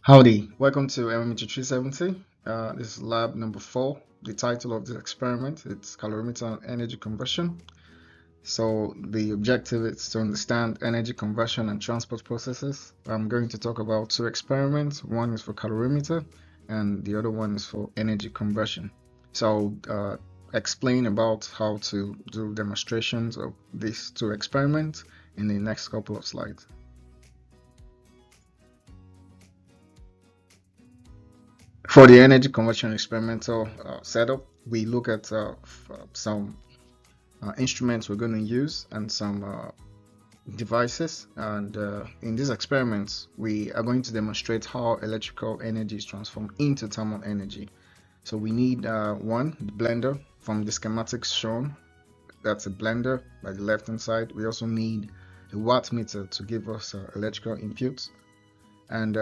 Howdy, welcome to MMET 370. This is lab number 4. The title of the experiment it's Calorimeter and Energy Conversion. So the objective is to understand energy conversion and transport processes. I'm going to talk about two experiments. One is for calorimeter and the other one is for energy conversion. So explain about how to do demonstrations of these two experiments in the next couple of slides. For the energy conversion experimental setup, we look at some instruments we're going to use and some devices. And in these experiments, we are going to demonstrate how electrical energy is transformed into thermal energy. So we need one, the blender from the schematics shown. That's a blender by the left hand side. We also need a watt meter to give us electrical inputs. And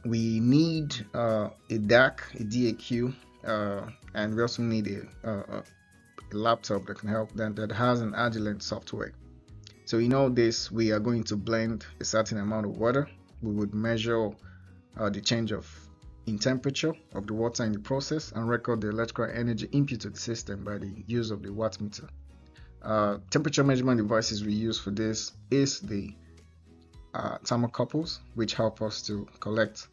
we need a DAC, a DAQ, and we also need a laptop that can help that has an Agilent software. So in all this, we are going to blend a certain amount of water. We would measure the change of in temperature of the water in the process and record the electrical energy input to the system by the use of the watt meter. Temperature measurement devices we use for this is the thermocouples, which help us to collect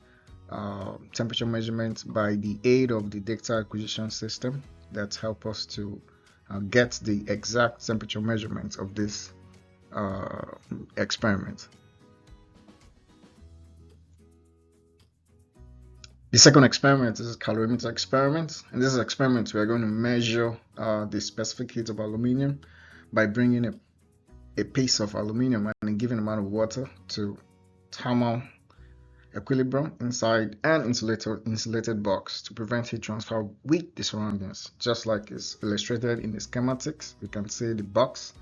temperature measurements by the aid of the data acquisition system that help us to get the exact temperature measurements of this experiment. The second experiment is a calorimeter experiment. In this experiment, we are going to measure the specific heat of aluminum by bringing a piece of aluminum and a given amount of water to thermal equilibrium inside an insulated box to prevent heat transfer with the surroundings. Just like is illustrated in the schematics, we can see the box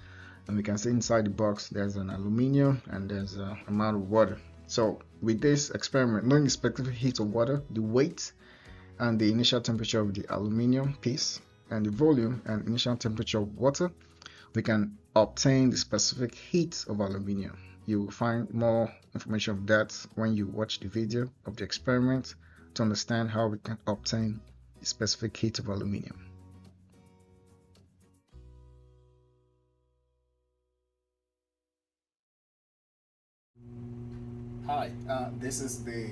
and we can see inside the box there's an aluminum and there's an amount of water. So with this experiment, knowing the specific heat of water, the weight and the initial temperature of the aluminum piece and the volume and initial temperature of water, we can obtain the specific heat of aluminum. You will find more information of that when you watch the video of the experiment to understand how we can obtain the specific heat of aluminum. Hi, this is the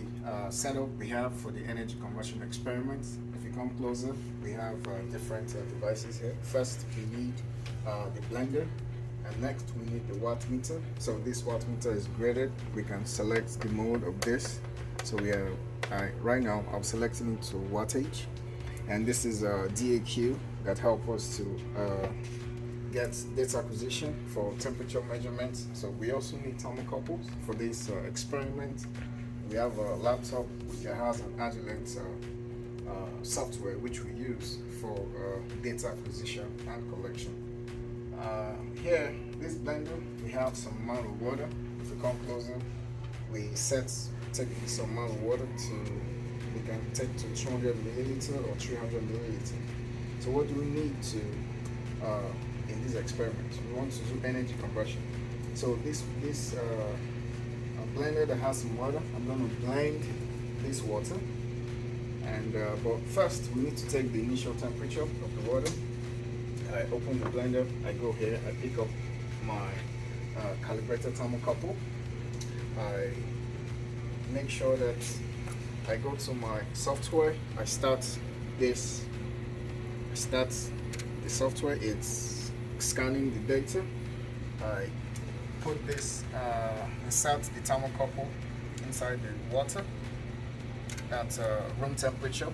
setup we have for the energy conversion experiment. If you come closer, we have different devices here. First, we need the blender, and next we need the watt meter. So this watt meter is graded. We can select the mode of this. So we are right now I'm selecting it to wattage, and this is a DAQ that help us to get data acquisition for temperature measurements. So we also need thermocouples for this experiment. We have a laptop which has an Agilent software which we use for data acquisition and collection. Here, this blender, we have some amount of water. If we come closer, we take this amount of water we can take to 200 milliliter or 300 milliliter. So what do we need to in this experiment? We want to do energy conversion. So this blender that has some water, I'm going to blend this water. And but first, we need to take the initial temperature of the water. I open the blender, I go here, I pick up my calibrated thermocouple. I make sure that I go to my software. I start the software, it's scanning the data. I put this, insert the thermocouple inside the water at room temperature.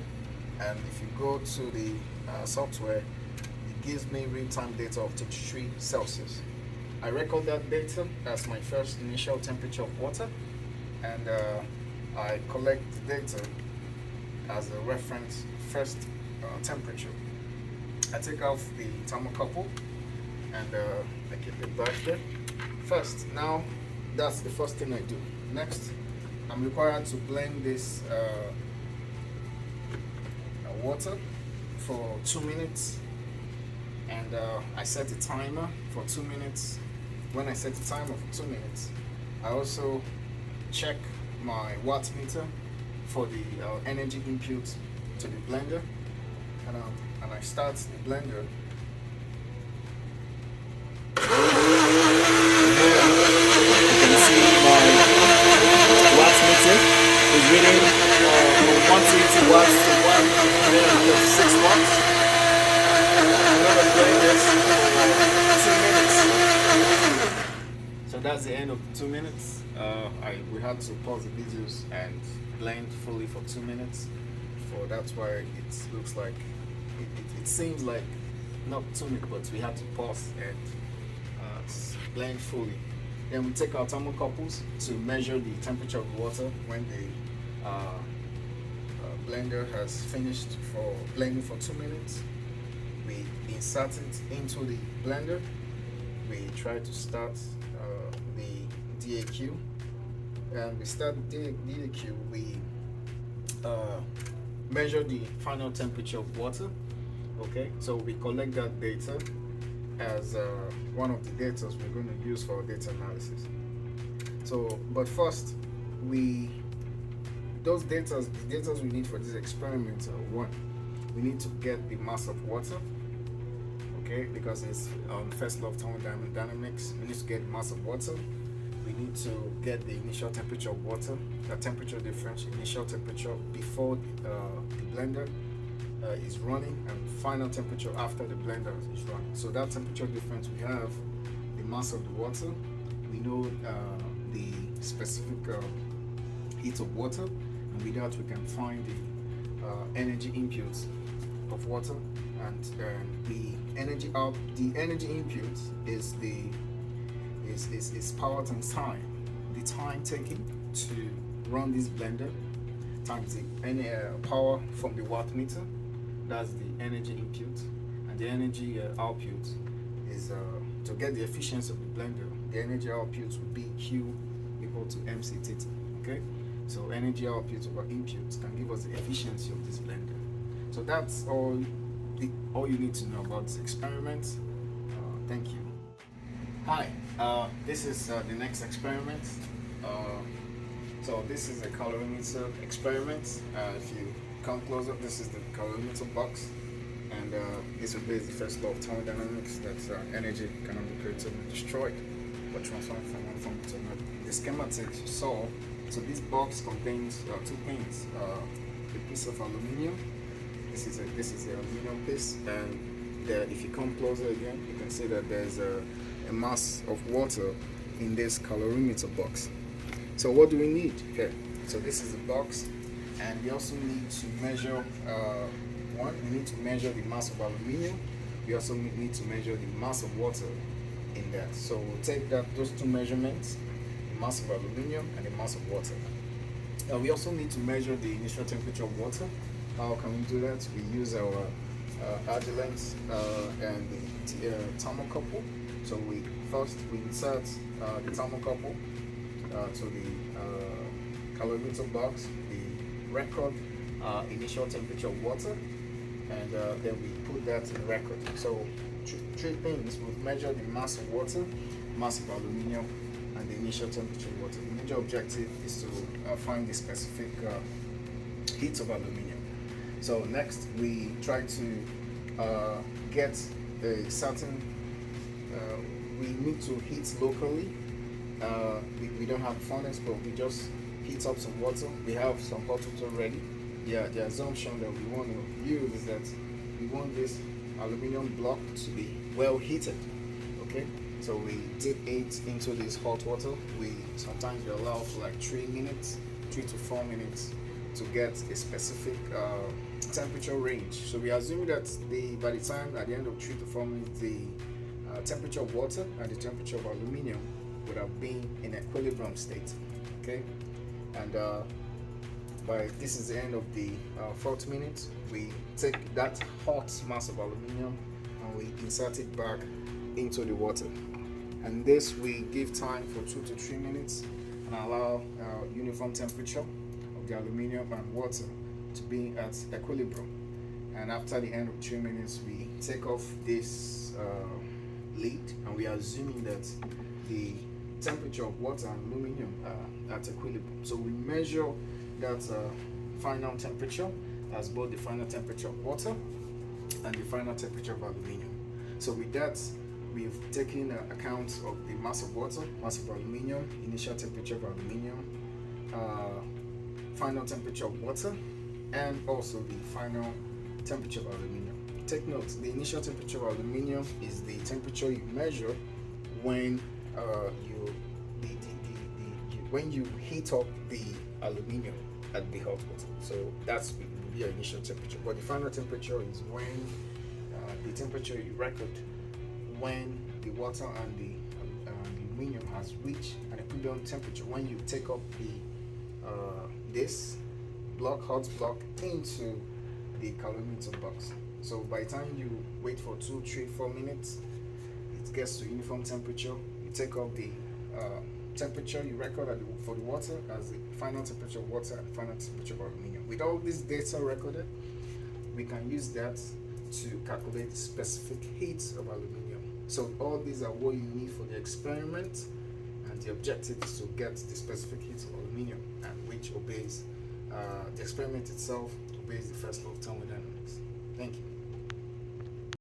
And if you go to the software, it gives me real-time data of 33 Celsius. I record that data as my first initial temperature of water, and I collect the data as a reference first temperature. I take off the thermocouple and I keep it back there. First, now that's the first thing I do. Next, I'm required to blend this water for 2 minutes, and I set a timer for 2 minutes. When I set the timer for 2 minutes, I also check my watt meter for the energy input to the blender, and I start the blender. Watts meter is reading from 120 watts to 6 watts. I'm going to play this for 2 minutes. So that's the end of 2 minutes. We had to pause the videos and blend fully for 2 minutes. So that's why it looks like, it seems like not 2 minutes, but we had to pause and blend fully. Then we take our thermocouples to measure the temperature of water when the blender has finished for blending for 2 minutes. We insert it into the blender. We try to start the DAQ, and we start the DAQ. We measure the final temperature of water. Okay, so we collect that data as one of the data we're going to use for our data analysis. So, but first, the data we need for this experiment are: one, we need to get the mass of water. Okay, because it's first law of thermodynamics. We need to get the mass of water. We need to get the initial temperature of water, the temperature difference, initial temperature before the blender is running, and final temperature after the blender is running. So that temperature difference, we have the mass of the water, we know the specific heat of water, and with that we can find the energy inputs of water, and the energy input is power times time. The time taken to run this blender times the power from the watt meter. That's the energy input, and the energy output is to get the efficiency of the blender. The energy output would be Q equal to MC theta. Okay, so energy output over input can give us the efficiency of this blender. So that's all you need to know about this experiment. Thank you. Hi, this is the next experiment. So this is a calorimeter experiment. If you come closer, this is the calorimeter box, and this obeys the first law of thermodynamics, that energy cannot be created or destroyed, but transformed from one form to another. The schematic you saw, so this box contains two things: a piece of aluminium. This is the aluminum piece, and if you come closer again, you can see that there's a mass of water in this calorimeter box. So what do we need here? So this is the box, and we also need to measure we need to measure the mass of aluminium. We also need to measure the mass of water in that. So we'll take those two measurements, the mass of aluminium and the mass of water. We also need to measure the initial temperature of water. How can we do that? We use our Agilent and the thermocouple. So we insert the thermocouple to the calorimeter box, the record initial temperature of water, and then we put that in record. So three things: we've measured the mass of water, mass of aluminium, and the initial temperature of water. The major objective is to find the specific heat of aluminium. So next we try to get a certain, we need to heat locally. We don't have a furnace, but we just heat up some water. We have some hot water ready. The assumption that we want to use is that we want this aluminum block to be well heated. Okay, so we dip it into this hot water. Sometimes we allow for like 3 to 4 minutes to get a specific temperature range. So we assume that by the time at the end of 3 to 4 minutes, the temperature of water and the temperature of aluminium would have been in equilibrium state. Okay, and this is the end of the 4th minute. We take that hot mass of aluminium and we insert it back into the water, and this we give time for 2 to 3 minutes and allow uniform temperature of the aluminium and water to be at equilibrium. And after the end of 3 minutes, we take off this lid, and we are assuming that the temperature of water and aluminium are at equilibrium. So we measure that final temperature. That's both the final temperature of water and the final temperature of aluminium. So with that, we've taken account of the mass of water, mass of aluminium, initial temperature of aluminium, final temperature of water, and also the final temperature of aluminium. Take note, the initial temperature of aluminium is the temperature you measure when when you heat up the aluminium at the hot water. So that's your initial temperature. But the final temperature is when the temperature you record when the water and the aluminium has reached an equilibrium temperature when you take up the this hot block into the calorimeter box. So by the time you wait for 2, 3, 4 minutes, it gets to uniform temperature. You take up the temperature you record for the water as the final temperature of water and final temperature of aluminium. With all this data recorded, we can use that to calculate the specific heat of aluminium. So all these are what you need for the experiment, and the objective is to get the specific heat of aluminium, and which obeys the experiment itself obeys the first law of thermodynamics. Thank you.